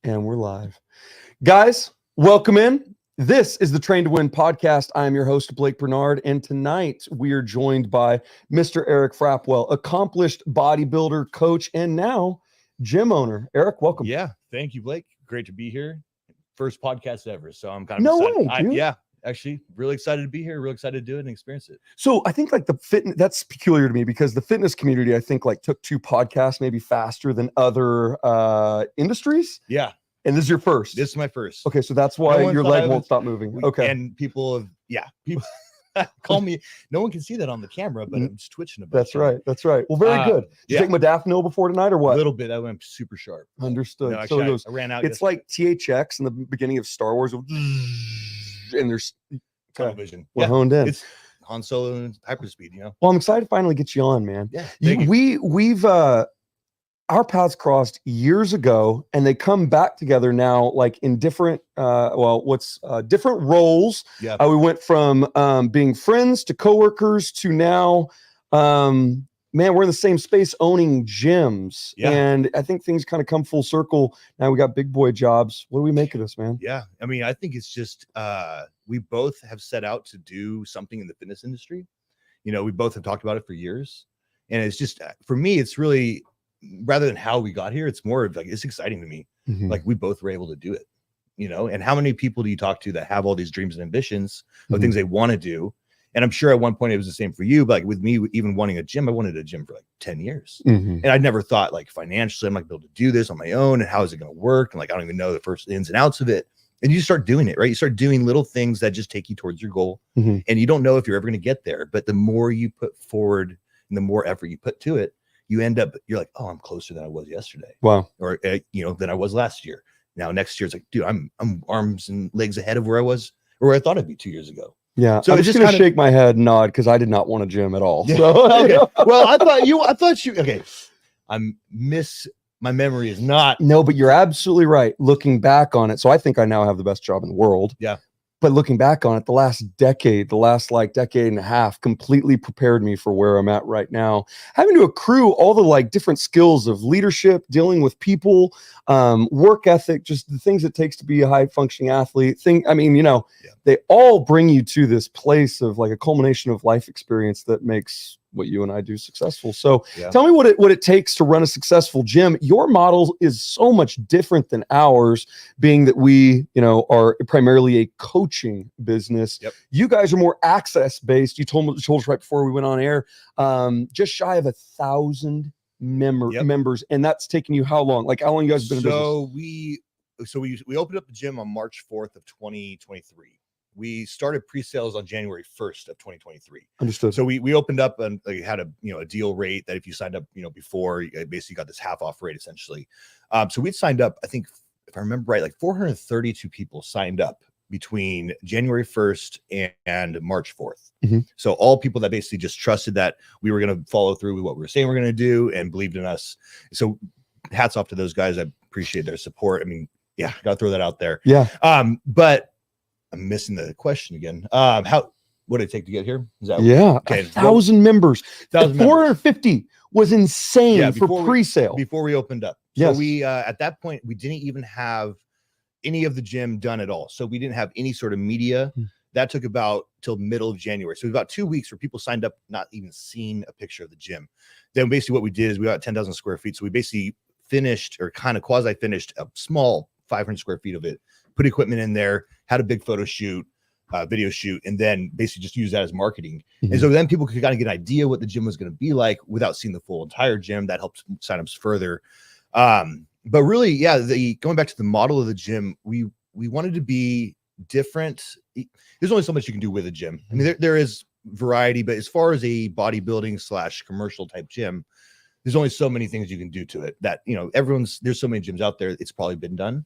And we're live. Guys, welcome in. This is the Train to Win podcast. I am your host, Blake Bernard, and tonight we are joined by Mr. Eric Frapwell, accomplished bodybuilder, coach, and now gym owner. Eric, welcome. Yeah, thank you, Blake. Great to be here. First podcast ever, so I'm kind of No excited. way, dude. Yeah, actually, really excited to be here. Really excited to do it and experience it. So I think like the fitness, that's peculiar to me because the fitness community, I think like took 2 podcasts maybe faster than other industries. Yeah. And this is your first? This is my first. Okay, so that's why your leg won't stop moving. Okay. And people call me. No one can see that on the camera, but I'm just twitching a bit. That's right. That's right. Well, very good. Did you take modafinil before tonight or what? A little bit. I went super sharp. Understood. No, actually, so it goes, I ran out. It's like THX in the beginning of Star Wars. And there's television. We're honed in. It's Han Solo and hyperspeed, you know? Well, I'm excited to finally get you on, man. Yeah. We've our paths crossed years ago, and they come back together now, like in different different roles. Yeah. We went from being friends to coworkers to now man, we're in the same space owning gyms. Yeah. And I think things kind of come full circle. Now we got big boy jobs. What do we make of this, man? Yeah. I mean, I think it's just we both have set out to do something in the fitness industry. You know, we both have talked about it for years. And it's just, for me, it's really, rather than how we got here, it's more of like, it's exciting to me. Mm-hmm. Like we both were able to do it, you know. And how many people do you talk to that have all these dreams and ambitions of things they want to do? And I'm sure at one point it was the same for you, but like with me, even wanting a gym, I wanted a gym for like 10 years. And I never thought like financially, I'm not gonna be able to do this on my own. And how is it going to work? And like, I don't even know the first ins and outs of it. And you start doing it, right? You start doing little things that just take you towards your goal. And you don't know if you're ever going to get there, but the more you put forward and the more effort you put to it, you end up, you're like, oh, I'm closer than I was yesterday. Wow. Or, you know, than I was last year. Now, next year, it's like, dude, I'm arms and legs ahead of where I was or where I thought I'd be 2 years ago. Yeah. So I'm just going to shake my head and nod because I did not want a gym at all. Yeah. So, okay. Well, I thought you, okay. My memory is not. No, but you're absolutely right. Looking back on it. So I think I now have the best job in the world. Yeah. But looking back on it, the last like decade and a half completely prepared me for where I'm at right now. Having to accrue all the like different skills of leadership, dealing with people, work ethic, just the things it takes to be a high functioning athlete. They all bring you to this place of like a culmination of life experience that makes what you and I do successful. So tell me what it takes to run a successful gym. Your model is so much different than ours, being that we, are primarily a coaching business. Yep. You guys are more access based. You told us right before we went on air, just shy of 1,000 members. And that's taken you how long? Like how long you guys been in business? We opened up the gym on March 4th of 2023. We started pre-sales on January 1st of 2023. Understood. So we opened up and had a deal rate that if you signed up, before, you basically got this half off rate essentially. So we'd signed up, I think, if I remember right, like 432 people signed up between January 1st and March 4th. So all people that basically just trusted that we were going to follow through with what we were saying we're going to do and believed in us. So hats off to those guys. I appreciate their support. I mean, yeah, got to throw that out there. Yeah. But I'm missing the question again. What did it take to get here? Is that okay? 1,000 members. 450 was insane for pre-sale before we opened up. Yes. So we at that point we didn't even have any of the gym done at all. So we didn't have any sort of media. That took about till middle of January. So about 2 weeks where people signed up, not even seeing a picture of the gym. Then basically what we did is we got 10,000 square feet. So we basically finished or kind of quasi finished a small 500 square feet of it. Put equipment in there, had a big photo shoot, video shoot, and then basically just use that as marketing. And so then people could kind of get an idea what the gym was going to be like without seeing the full entire gym. That helps signups further. But really, going back to the model of the gym, we wanted to be different. There's only so much you can do with a gym. I mean, there is variety, but as far as a bodybuilding / commercial type gym, there's only so many things you can do to it that, there's so many gyms out there. It's probably been done.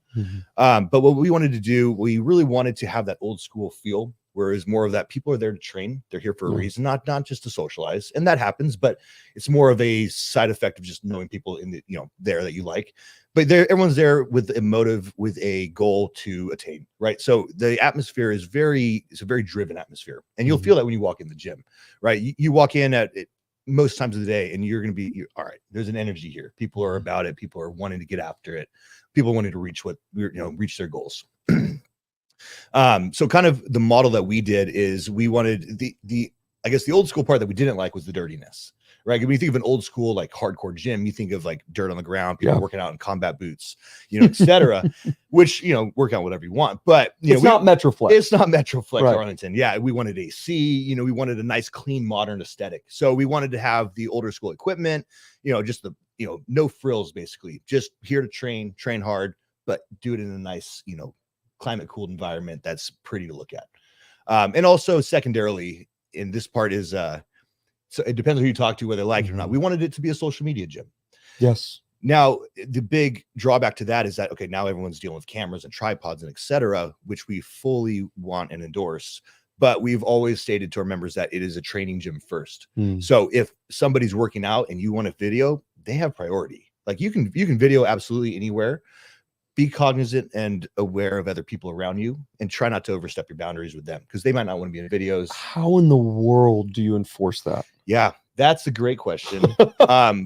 But what we wanted to do, we really wanted to have that old school feel, whereas more of that people are there to train. They're here for a reason, not just to socialize. And that happens, but it's more of a side effect of just knowing people in the, there that you like. But everyone's there with a motive, with a goal to attain, right? So the atmosphere is it's a very driven atmosphere. And you'll feel that when you walk in the gym, right? You walk in at it, most times of the day, and you're going to be all right. There's an energy here. People are about it. People are wanting to get after it. People wanting to reach reach their goals. So kind of the model that we did is we wanted I guess the old school part that we didn't like was the dirtiness, right? When you think of an old school, like hardcore gym, you think of like dirt on the ground, people working out in combat boots, etc. Which, work out whatever you want, but it's not Metroflex. It's not Metroflex, right. Arlington. Yeah. We wanted AC, we wanted a nice, clean, modern aesthetic. So we wanted to have the older school equipment, just the, no frills, basically just here to train hard, but do it in a nice, climate cooled environment that's pretty to look at. And also secondarily, in this part is so it depends on who you talk to, whether they like it or not. We wanted it to be a social media gym. Yes. Now the big drawback to that is that now everyone's dealing with cameras and tripods and etc., which we fully want and endorse. But we've always stated to our members that it is a training gym first. So if somebody's working out and you want a video, they have priority. Like you can video absolutely anywhere. Be cognizant and aware of other people around you and try not to overstep your boundaries with them because they might not want to be in videos. How in the world do you enforce that? Yeah, that's a great question.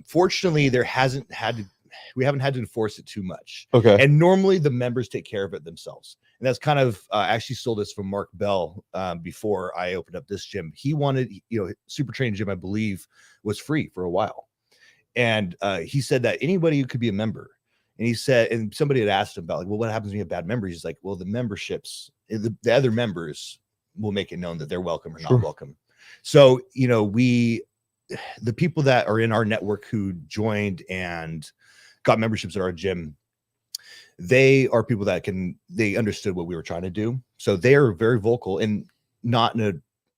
Fortunately, we haven't had to enforce it too much. Okay. And normally the members take care of it themselves. And that's kind of actually stole this from Mark Bell before I opened up this gym. He wanted, Super Training Gym, I believe, was free for a while. And he said that anybody who could be a member. And he said, and somebody had asked him about well, what happens when you have bad members? He's like, well, the memberships, the other members will make it known that they're welcome or not welcome. So, the people that are in our network who joined and got memberships at our gym, they are people that they understood what we were trying to do. So they are very vocal and not in a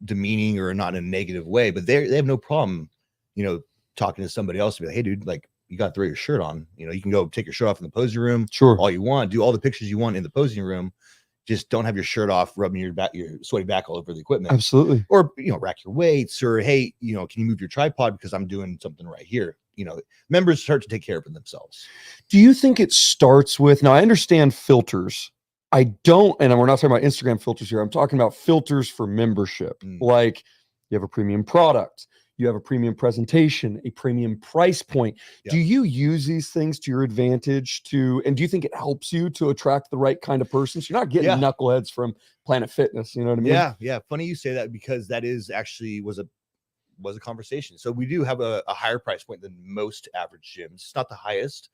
demeaning or not in a negative way, but they have no problem, talking to somebody else to be like, hey, dude, like, you got to throw your shirt on. You can go take your shirt off in the posing room. Sure. All you want. Do all the pictures you want in the posing room. Just don't have your shirt off, rubbing your sweaty back all over the equipment. Absolutely. Or, rack your weights or, hey, can you move your tripod because I'm doing something right here. Members start to take care of it themselves. Do you think it starts with, now I understand filters. I don't, and we're not talking about Instagram filters here. I'm talking about filters for membership. Like you have a premium product. You have a premium presentation, a premium price point. Do you use these things to your advantage and do you think it helps you to attract the right kind of person? So you're not getting knuckleheads from Planet Fitness. You know what I mean? Yeah. Yeah. Funny you say that because that is actually was a conversation. So we do have a higher price point than most average gyms. It's not the highest,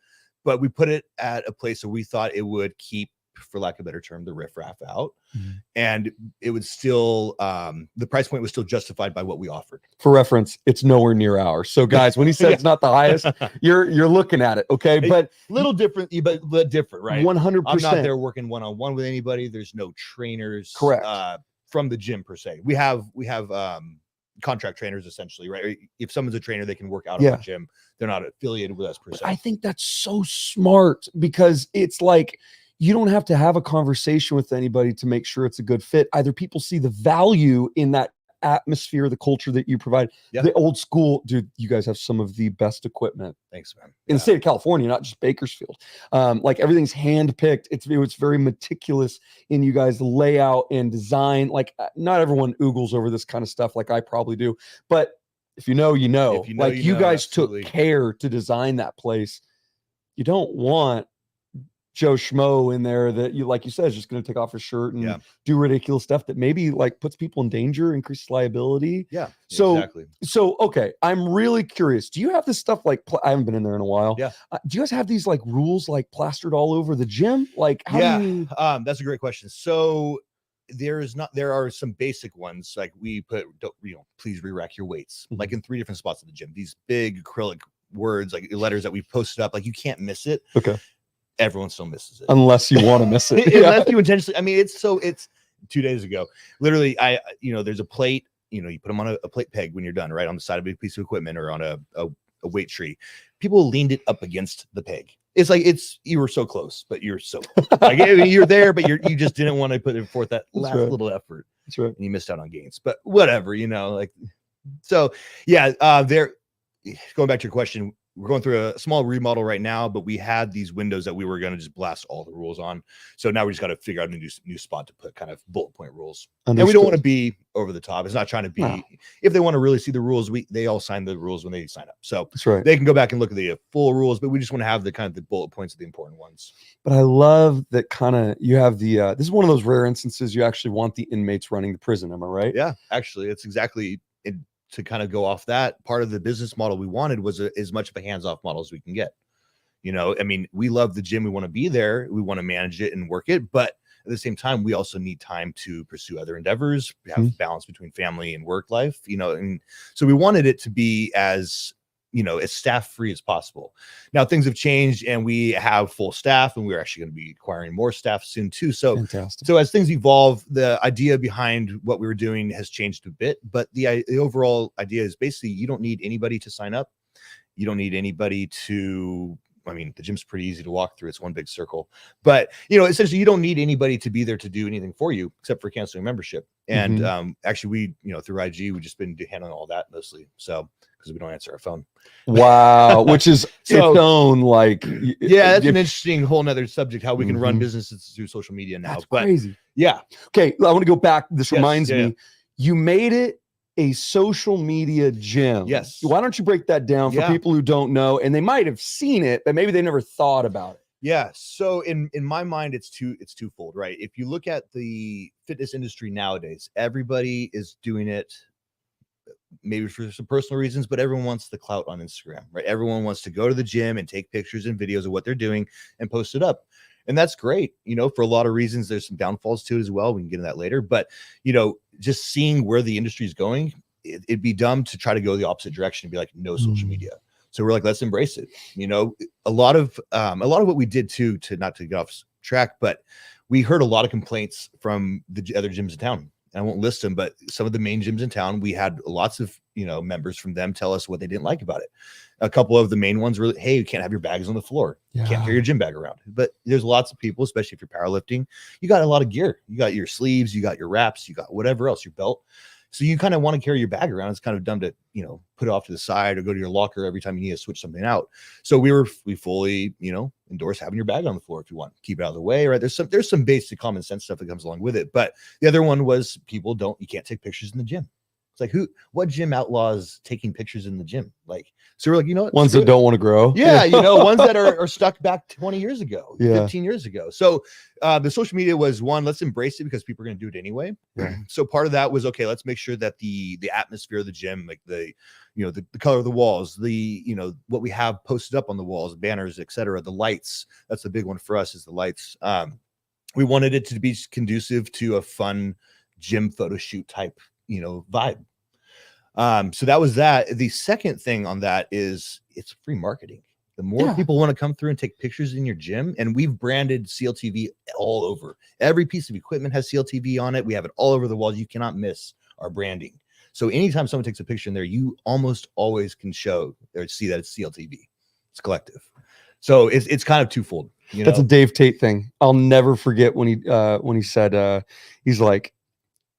but we put it at a place where we thought it would keep, for lack of a better term, the riffraff out. And it would still, the price point was still justified by what we offered. For reference, it's nowhere near ours. So guys, when he said it's not the highest, you're looking at it. Okay. But little different, but different, right? 100%. I'm not there working one-on-one with anybody. There's no trainers. Correct. From the gym per se. We have contract trainers essentially, right? If someone's a trainer, they can work out of our gym. They're not affiliated with us per se. I think that's so smart because it's like, you don't have to have a conversation with anybody to make sure it's a good fit. Either people see the value in that atmosphere, the culture that you provide. The old school, dude, you guys have some of the best equipment. Thanks, man. In the state of California, not just Bakersfield. Like everything's handpicked. It's very meticulous in you guys' layout and design. Like not everyone oogles over this kind of stuff like I probably do. But if you know, you know. Like you guys absolutely. Took care to design that place. You don't want Joe Schmo in there that like you said, is just going to take off his shirt and do ridiculous stuff that maybe like puts people in danger, increases liability. Yeah. So, exactly. So, okay. I'm really curious. Do you have this stuff like, I haven't been in there in a while. Yeah. Do you guys have these like rules like plastered all over the gym? Like, how do you... That's a great question. So there are some basic ones. Like we put, please re-rack your weights, like in 3 different spots of the gym, these big acrylic words, like letters that we posted up, like you can't miss it. Okay. Everyone still misses it unless you want to miss it. Unless you intentionally. I mean, it's 2 days ago. Literally, there's a plate. You put them on a plate peg when you're done, right on the side of a piece of equipment or on a weight tree. People leaned it up against the peg. It's like you were so close, but you're so like you're there, but you just didn't want to put forth that last little effort. That's right. And you missed out on gains. But whatever, like so. Yeah, there. Going back to your question. we're going through a small remodel right now, but we had these windows that we were going to just blast all the rules on. So now we just got to figure out a new spot to put kind of bullet point rules. Understood. And we don't want to be over the top. It's not trying to be, No. if they want to really see the rules, they all sign the rules when they sign up. So That's right. they can go back and look at the full rules, but we just want to have the kind of the bullet points of the important ones. But I love that kind of you have the this is one of those rare instances you actually want the inmates running the prison. Am I right? Yeah, actually, it's exactly it. To kind of go off that, part of the business model we wanted was as much of a hands-off model as we can get. You know, I mean, we love the gym. We want to be there. We want to manage it and work it. But at the same time, we also need time to pursue other endeavors, have balance between family and work life, you know, and so we wanted it to be as, you know, as staff free as possible. Now things have changed and we have full staff, and we're actually going to be acquiring more staff soon too. So, Fantastic. so as things evolve, the idea behind what we were doing has changed a bit, but the overall idea is basically you don't need anybody to sign up. You don't need anybody to, I mean, the gym's pretty easy to walk through. It's one big circle, but you know, essentially you don't need anybody to be there to do anything for you except for canceling membership. And actually we, you know, through IG, we've just been handling all that mostly. So, because we don't answer our phone. Wow, which is its own like. Yeah, that's an interesting whole nother subject, how we can run businesses through social media now. That's but crazy. Yeah. Okay, I want to go back. This reminds me, yeah. you made it a social media gym. Yes. Why don't you break that down for people who don't know, and they might have seen it, but maybe they never thought about it. Yeah. So in my mind, it's twofold, right? If you look at the fitness industry nowadays, everybody is doing it maybe for some personal reasons, but everyone wants the clout on Instagram, right? Everyone wants to go to the gym and take pictures and videos of what they're doing and post it up. And that's great. You know, for a lot of reasons, there's some downfalls to it as well. We can get into that later, but you know, just seeing where the industry is going, it'd be dumb to try to go the opposite direction and be like, no social media. So we're like, let's embrace it. You know, a lot of what we did too, to not to get off track, but we heard a lot of complaints from the other gyms in town. I won't list them, but some of the main gyms in town, we had lots of, you know, members from them tell us what they didn't like about it. A couple of the main ones were, hey, you can't have your bags on the floor. You can't carry your gym bag around. But there's lots of people, especially if you're powerlifting, you got a lot of gear. You got your sleeves, you got your wraps, you got whatever else, your belt. So you kind of want to carry your bag around. It's kind of dumb to, you know, put it off to the side or go to your locker every time you need to switch something out. So we fully, you know, endorse having your bag on the floor if you want. Keep it out of the way, right? There's some basic common sense stuff that comes along with it. But the other one was you can't take pictures in the gym. It's like what gym outlaws taking pictures in the gym? Like, so we're like, you know what? Ones that don't want to grow. Yeah, you know, ones that are stuck back 20 years ago, 15 years ago. So the social media was one, let's embrace it because people are going to do it anyway. So part of that was, okay, let's make sure that the atmosphere of the gym, like the color of the walls, you know, what we have posted up on the walls, banners, etc., the lights, that's the big one for us is the lights. We wanted it to be conducive to a fun gym photo shoot type, you know, vibe. So that was that. The second thing on that is it's free marketing. The more people want to come through and take pictures in your gym, and we've branded CLTV all over. Every piece of equipment has CLTV on it. We have it all over the walls. You cannot miss our branding. So anytime someone takes a picture in there, you almost always can show or see that it's CLTV. It's collective. So it's kind of twofold. You know? That's a Dave Tate thing. I'll never forget when he said he's like,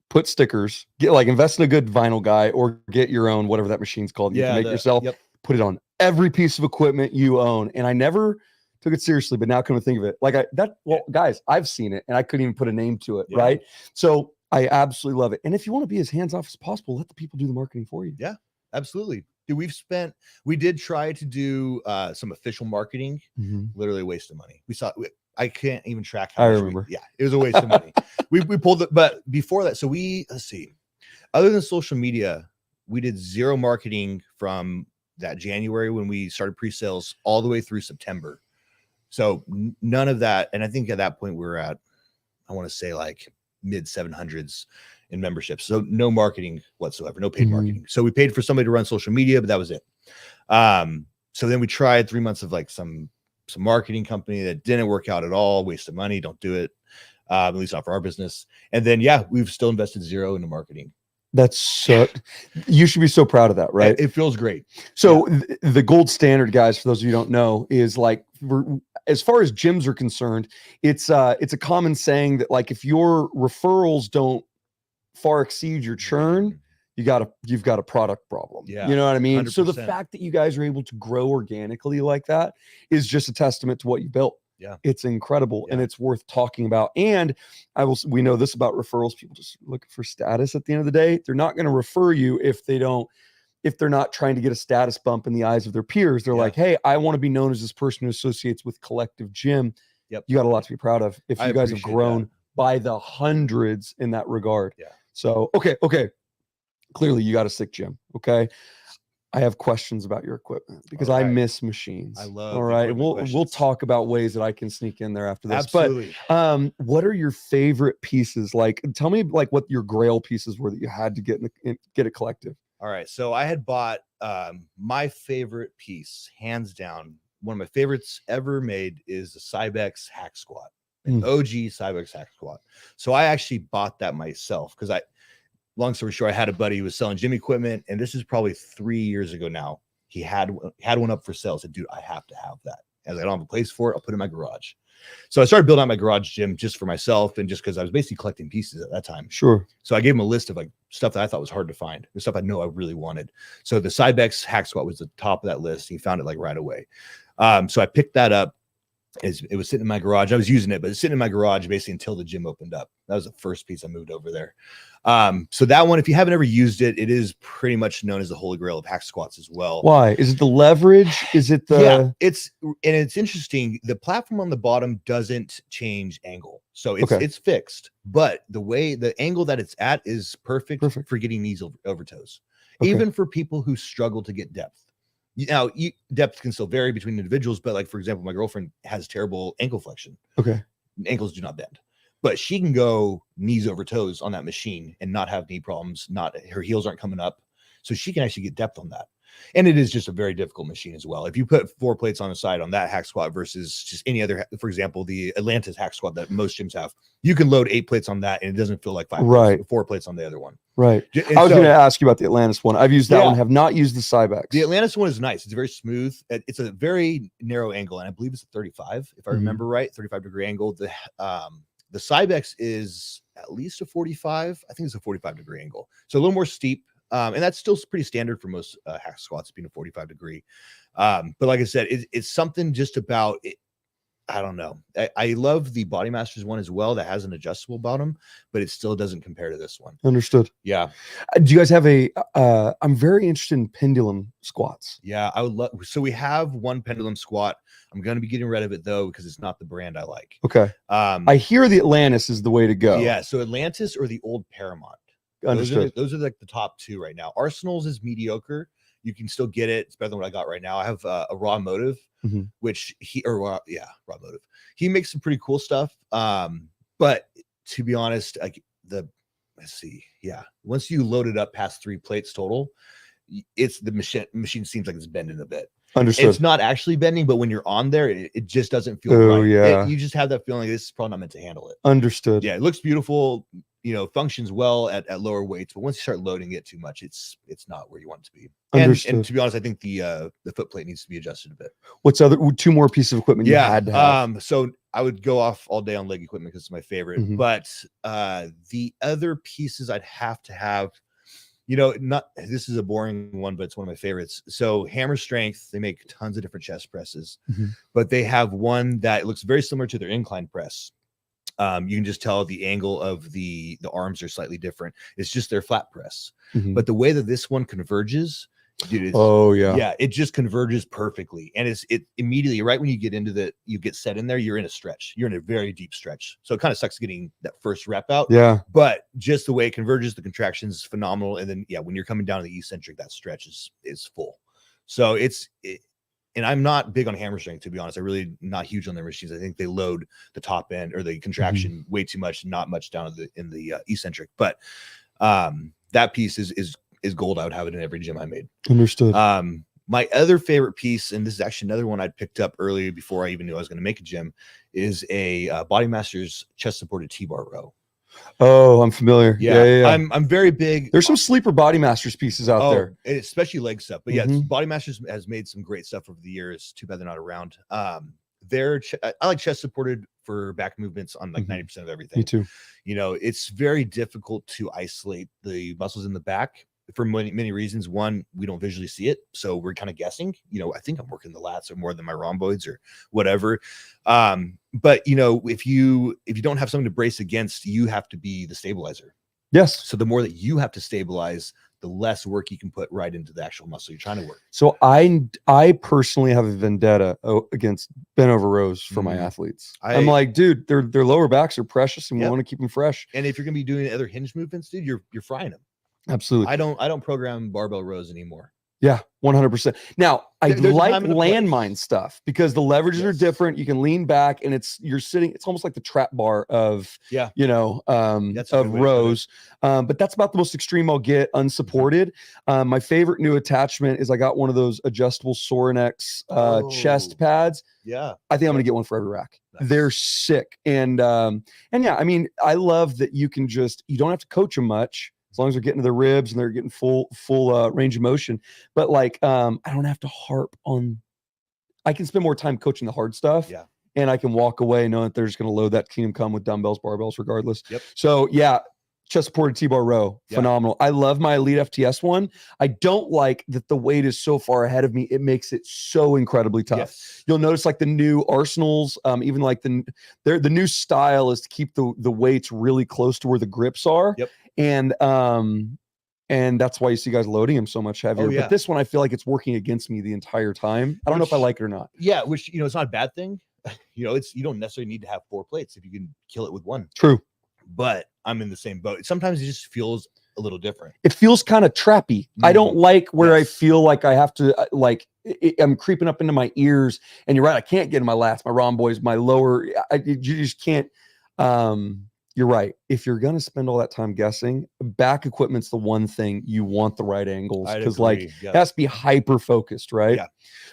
put stickers, invest in a good vinyl guy or get your own, whatever that machine's called. You can make yourself, put it on every piece of equipment you own. And I never took it seriously, but now come to think of it, guys, I've seen it and I couldn't even put a name to it. Right. So I absolutely love it. And if you want to be as hands-off as possible, let the people do the marketing for you. Yeah, absolutely. Dude, we did try to do some official marketing, literally a waste of money. I can't even track how I remember. It was a waste of money. We pulled it, but before that, so let's see. Other than social media, we did zero marketing from that January when we started pre-sales all the way through September. So none of that. And I think at that point we were at, I want to say like mid 700s in memberships. So no marketing whatsoever, no paid marketing. So we paid for somebody to run social media, but that was it. So then we tried 3 months of like some marketing company that didn't work out at all, waste of money, don't do it, at least not for our business. And then, we've still invested zero into marketing. That's so, you should be so proud of that, right? It feels great. So the gold standard, guys, for those of you who don't know, is like, as far as gyms are concerned, it's a common saying that like, if your referrals don't far exceed your churn, you've got a product problem. Yeah, You know what I mean? So the 100%. fact that you guys are able to grow organically like that is just a testament to what you built. Yeah. It's incredible, and Yeah. it's worth talking about. And we know this about referrals. People just looking for status at the end of the day. They're not going to refer you if they're not trying to get a status bump in the eyes of their peers. They're like, hey, I want to be known as this person who associates with Collective Gym. Yep. You got a lot to be proud of if you guys have grown that. by the hundreds in that regard. Yeah. So, okay. Clearly you got a sick gym. Okay. I have questions about your equipment because I miss machines. I love. All right. We'll talk about ways that I can sneak in there after this. Absolutely. But what are your favorite pieces? Like, tell me like what your grail pieces were that you had to get get a Collective. All right. So I had bought my favorite piece, hands down. One of my favorites ever made is the SyBex hack squat, an OG SyBex hack squat. So I actually bought that myself because long story short, I had a buddy who was selling gym equipment, and this is probably 3 years ago now. He had one up for sale. I said, dude, I have to have that. As I don't have a place for it, I'll put it in my garage. So I started building out my garage gym just for myself, and just because I was basically collecting pieces at that time. Sure. So I gave him a list of like stuff that I thought was hard to find, the stuff I know I really wanted. So the SyBex hack squat was the top of that list. He found it like right away. So I picked that up. It was sitting in my garage. I was using it, but it's sitting in my garage basically until the gym opened up. That was the first piece I moved over there. So that one, if you haven't ever used it, it is pretty much known as the holy grail of hack squats as well. Why? Is it the leverage? Is it the it's interesting. The platform on the bottom doesn't change angle. So it's fixed, but the angle that it's at is perfect. For getting knees over toes, even for people who struggle to get depth. Now, depth can still vary between individuals, but like, for example, my girlfriend has terrible ankle flexion. Okay. Ankles do not bend, but she can go knees over toes on that machine and not have knee problems. Her heels aren't coming up. So she can actually get depth on that. And it is just a very difficult machine as well. If you put 4 plates on the side on that hack squat versus just any other, for example, the Atlantis hack squat that most gyms have, you can load 8 plates on that and it doesn't feel like 4 plates on the other one. Right. I was going to ask you about the Atlantis one. I've used that one, have not used the SyBex. The Atlantis one is nice. It's very smooth. It's a very narrow angle, and I believe it's a 35, if I remember right, 35-degree angle. The SyBex is at least a 45. I think it's a 45-degree angle. So a little more steep. And that's still pretty standard for most hack squats being a 45-degree. But like I said, it's something just about it. I don't know. I love the Body Masters one as well that has an adjustable bottom, but it still doesn't compare to this one. Understood. Yeah. Do you guys have I'm very interested in pendulum squats. Yeah, I would love. So we have one pendulum squat. I'm going to be getting rid of it though, because it's not the brand I like. Okay. I hear the Atlantis is the way to go. Yeah. So Atlantis or the old Paramount. Understood. Those are like the top 2 right now. Arsenal's is mediocre. You can still get it. It's better than what I got right now. I have a Raw Motive, which Raw Motive. He makes some pretty cool stuff. But to be honest, once you load it up past 3 plates total, it's the machine seems like it's bending a bit. Understood. It's not actually bending, but when you're on there, it just doesn't feel right. Yeah. You just have that feeling like this is probably not meant to handle it. Understood. Yeah, it looks beautiful. Functions well at lower weights, but once you start loading it too much, it's not where you want it to be. And to be honest, I think the foot plate needs to be adjusted a bit. What's 2 more pieces of equipment you had to have? So I would go off all day on leg equipment because it's my favorite. But the other pieces I'd have to have, this is a boring one, but it's one of my favorites. So Hammer Strength, they make tons of different chest presses, but they have one that looks very similar to their incline press. You can just tell the angle of the arms are slightly different. It's just their flat press. But the way that this one converges, dude, it just converges perfectly. And it immediately, right when you get set in there, you're in a stretch. You're in a very deep stretch. So it kind of sucks getting that first rep out. Yeah. But just the way it converges, the contractions is phenomenal. And then, when you're coming down to the eccentric, that stretch is full. So and I'm not big on hammer strength, to be honest. I'm really not huge on their machines. I think they load the top end or the contraction way too much, not much down in the eccentric. But that piece is gold. I would have it in every gym I made. Understood. My other favorite piece, and this is actually another one I'd picked up earlier before I even knew I was going to make a gym, is a Body Masters chest supported T-bar row. Oh, I'm familiar. Yeah. I'm very big. There's some sleeper Body Masters pieces out there, especially leg stuff. But Body Masters has made some great stuff over the years. Too bad they're not around. I like chest supported for back movements on like 90% of everything. Me too. It's very difficult to isolate the muscles in the back, for many reasons. One, we don't visually see it, so we're kind of guessing. I think I'm working the lats or more than my rhomboids or whatever. But if you don't have something to brace against, you have to be the stabilizer. Yes. So the more that you have to stabilize, the less work you can put right into the actual muscle you're trying to work. So I personally have a vendetta against bent over rows for my athletes. I'm like, dude, their lower backs are precious, and we want to keep them fresh. And if you're gonna be doing other hinge movements, dude, you're frying them. Absolutely. I don't program barbell rows anymore. Yeah, 100%. Now, I like landmine stuff because the leverages are different. You can lean back, and you're sitting. It's almost like the trap bar of of rows. But that's about the most extreme I'll get unsupported. My favorite new attachment is I got one of those adjustable Sorinex chest pads. Yeah, I think I'm gonna get one for every rack. Nice. They're sick, and yeah, I mean, I love that you don't have to coach them much. As long as they're getting to their ribs and they're getting full range of motion. But like, I don't have to harp on, I can spend more time coaching the hard stuff. Yeah. And I can walk away knowing that they're just going to load that Kingdom Come with dumbbells, barbells, regardless. Yep. So yeah, chest supported T-bar row, phenomenal. I love my Elite FTS one. I don't like that the weight is so far ahead of me. It makes it so incredibly tough. Yes. You'll notice like the new Arsenals, even like the new style is to keep the weights really close to where the grips are. Yep. And that's why you see guys loading them so much heavier. But this one, I feel like it's working against me the entire time. I don't know if I like it or not. Yeah, which it's not a bad thing. You don't necessarily need to have 4 plates if you can kill it with one. True. But I'm in the same boat. Sometimes it just feels a little different. It feels kind of trappy. I don't like where I feel like I have to I'm creeping up into my ears. And you're right, I can't get in my lats, my rhomboids, my lower. You just can't. You're right. If you're going to spend all that time guessing, back equipment's the one thing you want the right angles because it has to be hyper focused, right? Yeah.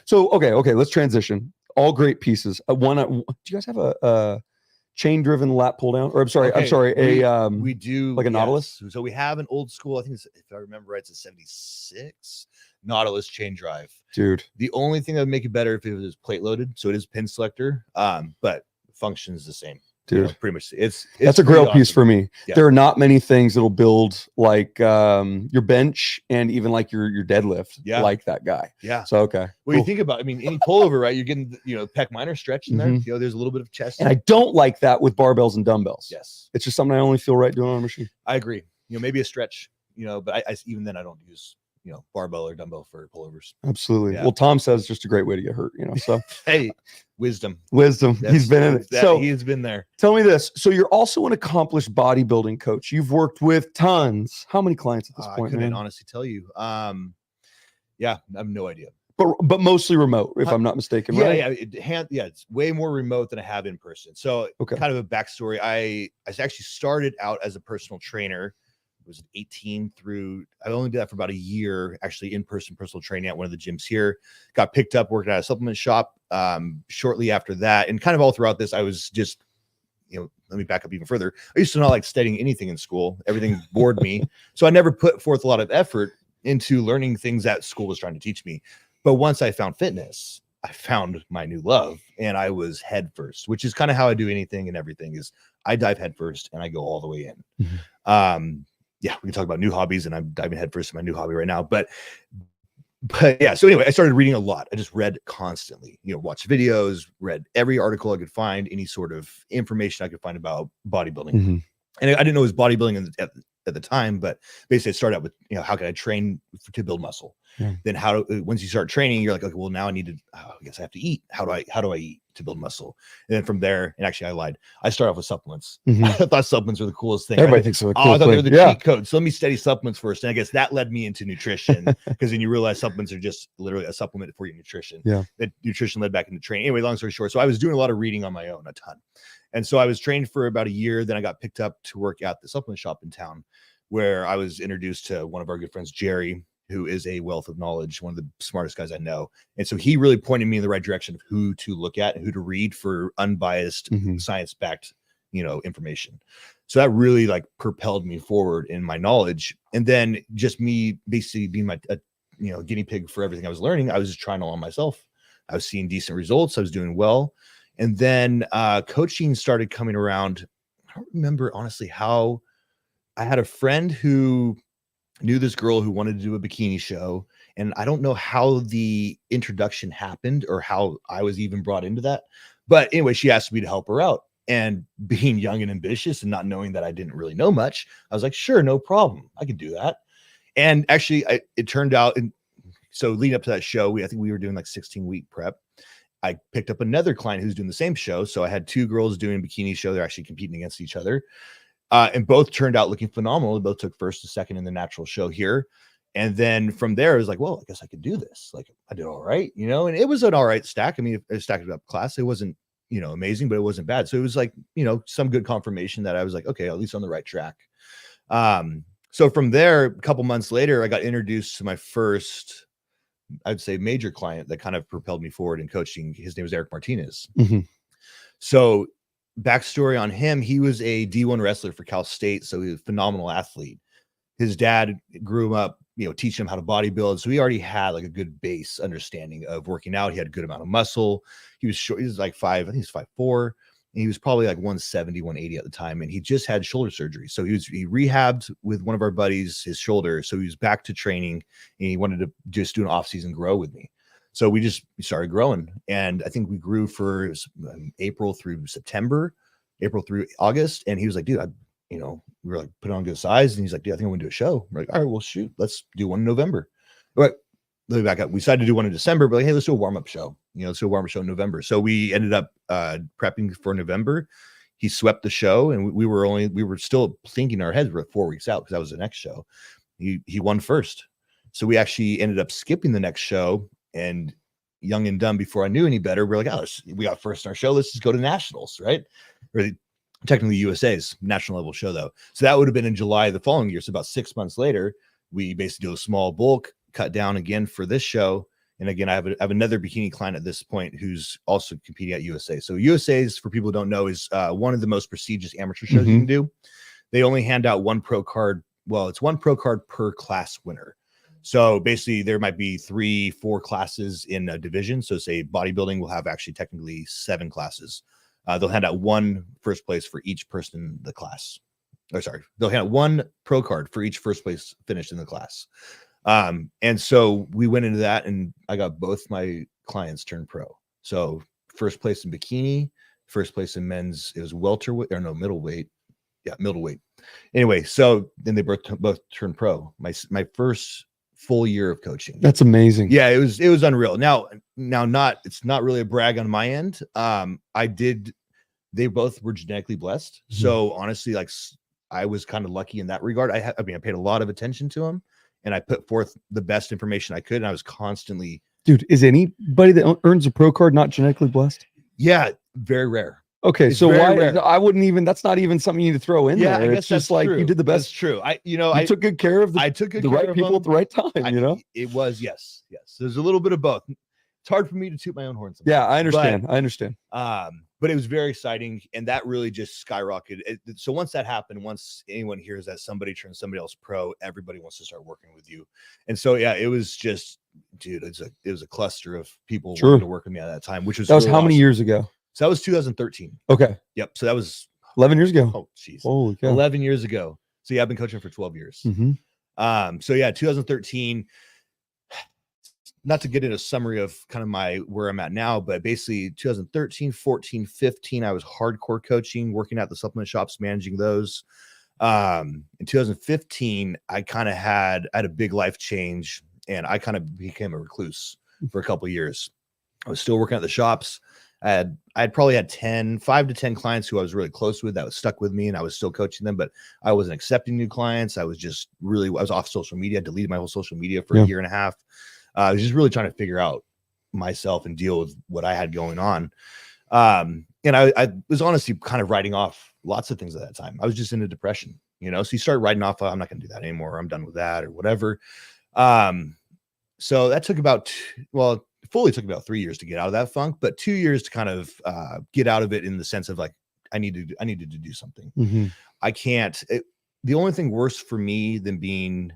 So, okay. Let's transition. All great pieces. Do you guys have a chain driven lat pull down? Or I'm sorry, we do like a Nautilus. So we have an old school, I think if I remember right, it's a 76 Nautilus chain drive. Dude. The only thing that would make it better if it was plate loaded. So it is pin selector, but functions the same. Dude, pretty much that's a grail piece for me. Yeah. There are not many things that'll build like your bench and even like your deadlift like that guy. Yeah. So okay. Well, you think about, any pullover, right? You're getting pec minor stretch in there. There's a little bit of chest. And I don't like that with barbells and dumbbells. Yes. It's just something I only feel right doing on a machine. I agree. Maybe a stretch, but I even then I don't use barbell or dumbbell for pullovers. Absolutely. Yeah. Well, Tom says it's just a great way to get hurt, so hey, wisdom. He's been in it. So he's been there. Tell me this. So you're also an accomplished bodybuilding coach. You've worked with tons. How many clients at this point? I couldn't honestly tell you. Yeah, I have no idea. But mostly remote, if I'm not mistaken, right? Yeah, it's way more remote than I have in person. So kind of a backstory. I actually started out as a personal trainer. Was 18 through, I only did that for about a year, actually in-person personal training at one of the gyms here. Got picked up, working at a supplement shop shortly after that. And kind of all throughout this, I was just, let me back up even further. I used to not like studying anything in school. Everything bored me. So I never put forth a lot of effort into learning things that school was trying to teach me. But once I found fitness, I found my new love and I was head first, which is kind of how I do anything and everything is I dive head first and I go all the way in. Yeah, we can talk about new hobbies and I'm diving headfirst in my new hobby right now. But yeah, so anyway, I started reading a lot. I just read constantly, watched videos, read every article I could find, any sort of information I could find about bodybuilding. And I didn't know it was bodybuilding at the time, but basically I started out with, how can I train to build muscle? Then once you start training, you're like, okay, well now I need to, I guess I have to eat. How do I eat to build muscle? And then from there, and actually I lied. I started off with supplements. I thought supplements were the coolest thing. Everybody thinks so. Cool I thought they were the cheat code. So let me study supplements first. And I guess that led me into nutrition because then you realize supplements are just literally a supplement for your nutrition. Yeah. That nutrition led back into training. Anyway, long story short. So I was doing a lot of reading on my own, a ton. And so I was trained for about a year. Then I got picked up to work at the supplement shop in town where I was introduced to one of our good friends, Jerry, who is a wealth of knowledge, one of the smartest guys I know. And so he really pointed me in the right direction of who to look at and who to read for unbiased, science-backed, information. So that really propelled me forward in my knowledge. And then just me basically being my, guinea pig for everything I was learning, I was just trying it on myself. I was seeing decent results. I was doing well. And then coaching started coming around. I don't remember honestly how. I had a friend who knew this girl who wanted to do a bikini show. And I don't know how the introduction happened or how I was even brought into that. But anyway, she asked me to help her out. And being young and ambitious and not knowing that I didn't really know much, I was like, sure, no problem. I could do that. And actually, it turned out, and so leading up to that show, I think we were doing like 16-week prep. I picked up another client who's doing the same show. So I had two girls doing a bikini show. They're actually competing against each other. And both turned out looking phenomenal. They both took first and second in the natural show here. And then from there, I was like, well, I guess I could do this. Like I did all right, you know, and it was an all right stack. I mean, it stacked up class. It wasn't, you know, amazing, but it wasn't bad. So it was like, you know, some good confirmation that I was like, okay, at least on the right track. So from there, a couple months later, I got introduced to my first, I'd say, major client that kind of propelled me forward in coaching. His name was Eric Martinez. Mm-hmm. So backstory on him, he was a D1 wrestler for Cal State. So he was a phenomenal athlete. His dad grew him up, you know, teaching him how to bodybuild. So he already had like a good base understanding of working out. He had a good amount of muscle. He was short. He was like I think he's 5'4". And he was probably like 170, 180 at the time. And he just had shoulder surgery. So he rehabbed with one of our buddies, his shoulder. So he was back to training and he wanted to just do an off season grow with me. So we started growing. And I think we grew for April through September, April through August. And he was like, dude, we were like, put on good size. And he's like, dude, I think I want to do a show. We're like, all right, well, shoot, let's do one in November. All right, let me back up. We decided to do one in December, but like, hey, let's do a warm-up show. You know, let's do a warm-up show in November. So we ended up prepping for November. He swept the show, and we were still thinking in our heads, we're 4 weeks out because that was the next show. He won first. So we actually ended up skipping the next show, and young and dumb, before I knew any better, we're like, oh, we got first in our show. Let's just go to nationals, right? Or technically USA's national level show, though. So that would have been in July the following year. So about 6 months later, we basically do a small bulk, cut down again for this show. And again, I have another bikini client at this point who's also competing at USA. So USA's, for people who don't know, is one of the most prestigious amateur shows you can do. They only hand out one pro card. Well, it's one pro card per class winner. So basically there might be 3-4 classes in a division. So say bodybuilding will have actually technically 7 classes. They'll hand out one first place for each person in the class. Or sorry, they'll hand out one pro card for each first place finished in the class. And so we went into that, and I got both my clients turned pro. So first place in bikini, first place in men's, it was welterweight, or no, middleweight. Yeah, middleweight. Anyway, so then they both turned pro. My first full year of coaching. That's amazing. Yeah, it was unreal. Now it's not really a brag on my end. They both were genetically blessed. So honestly, like I was kind of lucky in that regard. I paid a lot of attention to them, and I put forth the best information I could. And I was constantly, dude, is anybody that earns a pro card not genetically blessed? Yeah, very rare. Okay, so why rare. I wouldn't even, that's not even something you need to throw in there. I guess it's just like true. You did the best. That's true. I took good care of the right people at the right time, you know? It was, yes. There's a little bit of both. It's hard for me to toot my own horn sometimes. Yeah, I understand. But it was very exciting, and that really just skyrocketed. So once that happened, once anyone hears that somebody turns somebody else pro, everybody wants to start working with you. And so yeah, it was just, dude, it was a cluster of people wanting to work with me at that time, which was that was really how many years ago? So that was 2013. Okay. Yep. So that was 11 years ago. Oh, jeez. Holy cow. 11 years ago. So yeah, I've been coaching for 12 years. So yeah, 2013. Not to get into a summary of kind of where I'm at now, but basically 2013, 14, 15, I was hardcore coaching, working at the supplement shops, managing those. In 2015, I had a big life change, and I kind of became a recluse for a couple of years. I was still working at the shops. I'd probably had 5 to 10 clients who I was really close with that was stuck with me, and I was still coaching them, but I wasn't accepting new clients. I was off social media. I deleted my whole social media for a year and a half. I was just really trying to figure out myself and deal with what I had going on. And I was honestly kind of writing off lots of things at that time. I was just in a depression, you know? So you start writing off, I'm not going to do that anymore. I'm done with that or whatever. So that took fully took about 3 years to get out of that funk, but 2 years to kind of get out of it in the sense of like, I needed to do something. I can't, the only thing worse for me than being,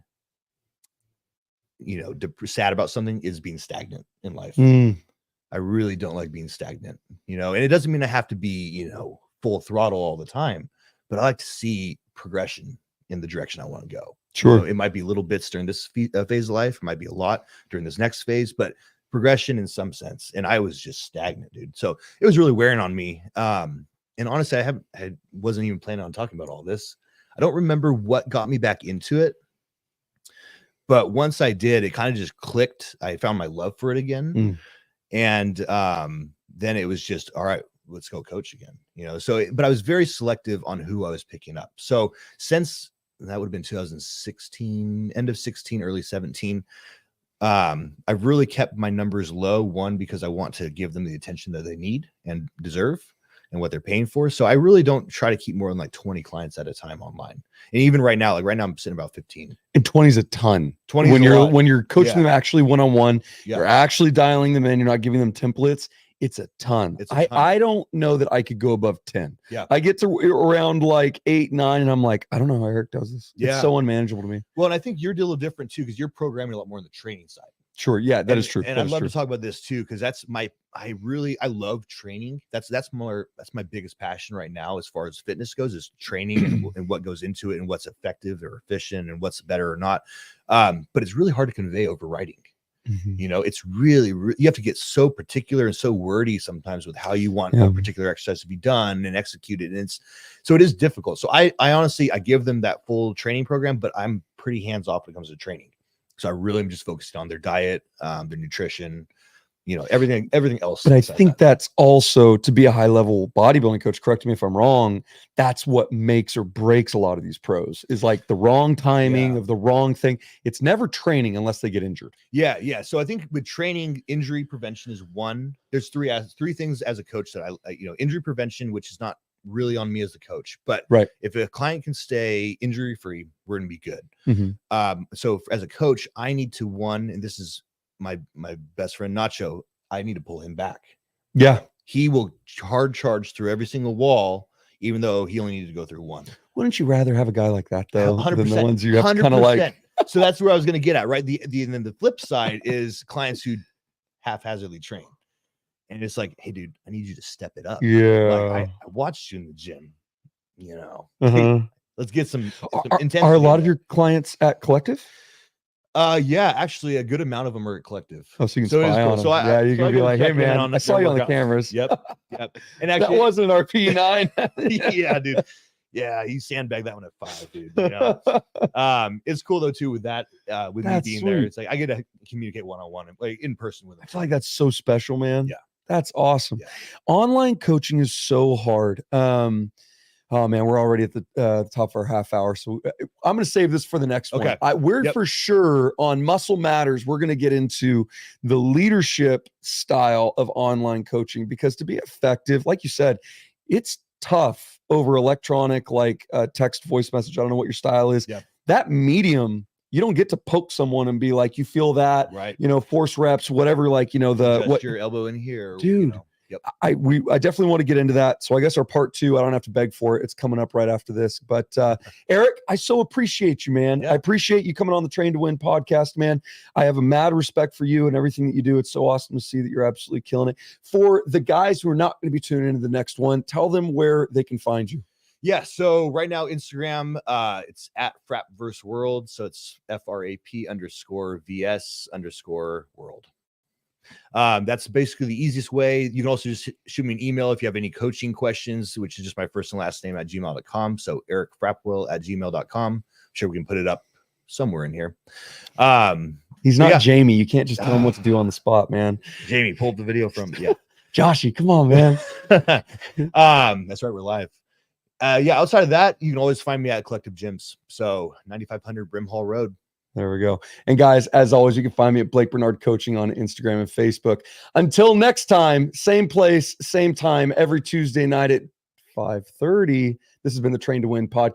sad about something is being stagnant in life. I really don't like being stagnant, and it doesn't mean I have to be, full throttle all the time, but I like to see progression in the direction I want to go. Sure. You know, it might be little bits during this phase of life, it might be a lot during this next phase, but progression in some sense. And I was just stagnant, dude. So it was really wearing on me. And honestly, I wasn't even planning on talking about all this. I don't remember what got me back into it, but once I did, it kind of just clicked. I found my love for it again. And then it was just, all right, let's go coach again, you know? So, but I was very selective on who I was picking up. So since that would have been 2016, end of 16, early 17, I've really kept my numbers low. One, because I want to give them the attention that they need and deserve and what they're paying for. So I really don't try to keep more than like 20 clients at a time online. And even right now, I'm sitting about 15. And 20 is a ton. 20 when you're coaching them actually one-on-one, you're actually dialing them in, you're not giving them templates. It's a ton. I don't know that I could go above 10. Yeah. I get to around like 8, 9, and I'm like, I don't know how Eric does this. Yeah. It's so unmanageable to me. Well, and I think you're a little different too, because you're programming a lot more on the training side. Sure. Yeah, that is true. And I'd love to talk about this too, because I love training. That's my biggest passion right now, as far as fitness goes, is training and what goes into it and what's effective or efficient and what's better or not. But it's really hard to convey over writing. You know, it's really, you have to get so particular and so wordy sometimes with how you want a particular exercise to be done and executed. And so it is difficult. So I honestly, I give them that full training program, but I'm pretty hands off when it comes to training. So I really am just focused on their diet, their nutrition, you know, everything else. But I think that's also, to be a high level bodybuilding coach, correct me if I'm wrong, that's what makes or breaks a lot of these pros, is like the wrong timing of the wrong thing. It's never training unless they get injured. Yeah. So I think with training, injury prevention is one. There's three things as a coach that I injury prevention, which is not really on me as the coach, but if a client can stay injury free, we're going to be good. So as a coach, I need to, and this is my best friend Nacho, I need to pull him back. Yeah. He will hard charge through every single wall, even though he only needed to go through one. Wouldn't you rather have a guy like that though, 100%, than the ones you have kind of like? So that's where I was going to get at, right? And then the flip side is clients who haphazardly train. And it's like, hey, dude, I need you to step it up. Yeah. Like, I watched you in the gym, you know. Hey, let's get some intensity. Are a lot of your clients at Collective? Yeah, actually, a good amount of them are at Collective. Oh, so you can spy on them. So you can be like, hey, man, I saw you on the cameras. Yep. And actually, that wasn't an RP9. Yeah, dude. Yeah, he sandbagged that one at 5, dude. You know? It's cool though too with that. With me being there, it's like I get to communicate one-on-one, like in person with them. I feel like that's so special, man. Yeah, that's awesome. Online coaching is so hard. Oh man, we're already at the top of our half hour, so I'm going to save this for the next one. We're for sure on Muscle Matters. We're going to get into the leadership style of online coaching, because to be effective, like you said, it's tough over electronic, like text, voice message. I don't know what your style is. That medium, you don't get to poke someone and be like, you feel that, right? You know, force reps, whatever. Like, you know, what your elbow in here, dude. You know. I definitely want to get into that. So I guess our part 2, I don't have to beg for it. It's coming up right after this. But Eric, I so appreciate you, man. I appreciate you coming on the Train to Win podcast, man. I have a mad respect for you and everything that you do. It's so awesome to see that you're absolutely killing it. For the guys who are not going to be tuning into the next one, tell them where they can find you. Yeah, so right now, Instagram, it's at frap_world. So it's FRAP_VS_world. That's basically the easiest way. You can also just shoot me an email if you have any coaching questions, which is just my first and last name at gmail.com. So ericfrapwell@gmail.com. I'm sure we can put it up somewhere in here. He's not Jamie. You can't just tell him what to do on the spot, man. Jamie pulled the video from, Joshy, come on, man. That's right. We're live. Outside of that, you can always find me at Collective Gyms. So 9500 Brimhall Road. There we go. And guys, as always, you can find me at Blake Bernard Coaching on Instagram and Facebook. Until next time, same place, same time, every Tuesday night at 5:30. This has been the Train to Win podcast.